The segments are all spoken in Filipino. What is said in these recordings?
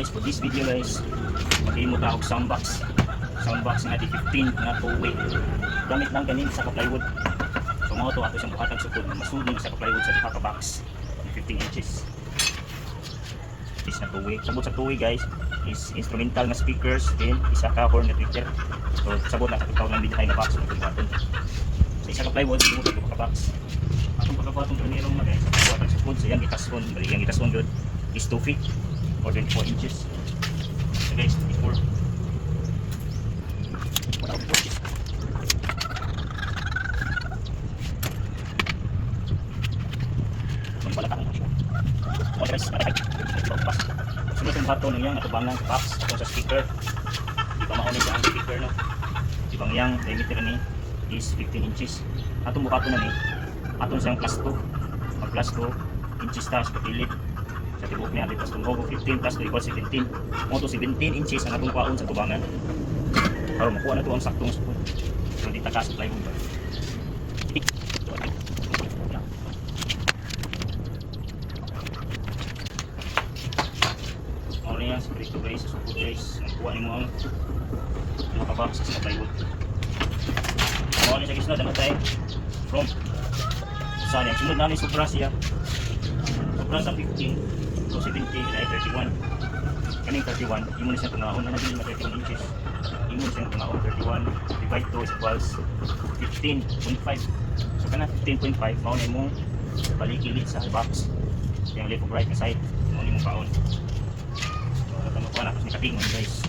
guys, for this video guys, mag-imo ta og soundbox nga di 15 nga 2-way. Gamit lang ganin sa plywood. So mao to ato siyang buhatag sukod na masudong sa plywood sa duha ka box 15 inches. Is na 2-way. Sabot sa 2-way guys is instrumental nga speakers, then isa ka horn na tweeter. So sabot na ikaw lang bitahay na box mo buhaton. Sa isa ka plywood mo to ka box. Atong pagkabuhatong pernirong na guys, buhatag sukod sa yang itason, bali yang itason jud is 2 feet or 24 inches. So guys, 24. Wala akong inches. Magpalataan mo siya. Okay guys, nakakay. Sunod yung bato ng yang atubangan sa pops atong sa speaker. Di ba makunin sa ang speaker no? Di bang yang diameter ni is 15 inches. Atong bukato na ni, atong siyang plus 2. Mag plus 2 inches ta sa kapilid. Sa tibok niya, plus 2 15 plus 2 equals 17. Mo to 17 inches ang atong kwaon sa tubangan. Para makuha na to ang saktong sukod. So di takas sa plywood ba. Ano yan, sa dito guys, sa sukod guys. Nakuha ni mo ang makabox sa plywood. Ano yan sa gisna, dapat tayo from saan yan. Sunod namin sobra siya. Sobra sa 15. So 17 ay 31. Kaning 31, imo na siya tungaon na nabili na 31 inches. Imo na siya tungaon 31 divide 2 is equals 15.5. So kana 15.5 mao na imong balikilit sa box. Yung left of right na side, mao ni mong kaon. So tama ko na kasi katingon guys.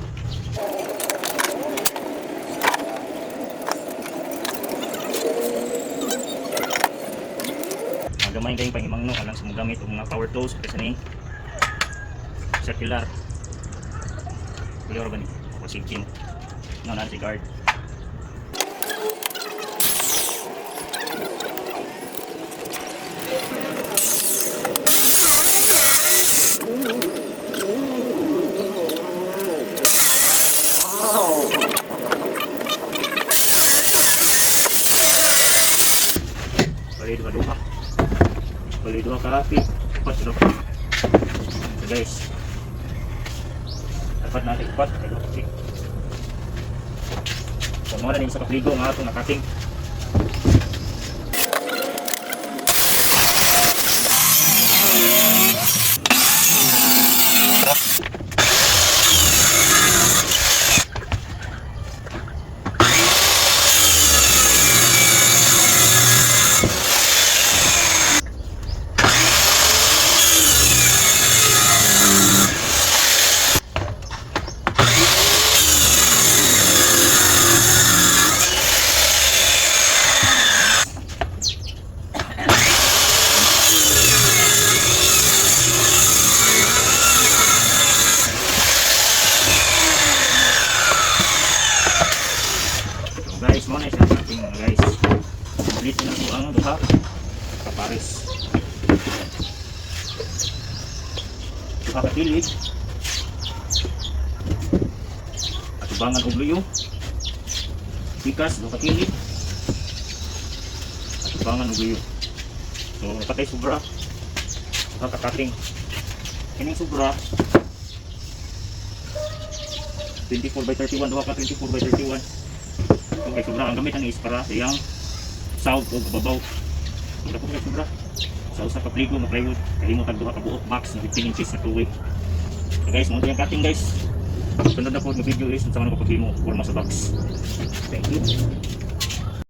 Gamay kayong pangimang no, alang sa mga gamit o mga power tools kasi ni circular kulior ba ni o sinking no na si guard. Bali dua karapi, empat sudah. So guys, dapat natin empat, ito kasi. So mga rin sa kapligo nga ito nakating. Guys, mo na siya ating guys. Complete na po ang duha kapares. Duha kapilig. Atubangan og luyo. Pikas duha kapilig. Atubangan og luyo. So napatay sobra. Duha kakating. Kining sobra 24/31, duha ka 24/31. Okay, sobra ang gamit ang is para sa iyang south o babaw. Wala po kayo sobra. Sa usa ka pligo, mag-plywood. Kahimot ang duha ka buok box na 15 inches na 2-way. So guys, mga yung cutting guys. Sunod na po ng video is sa mga kapag-himo forma sa box. Thank you.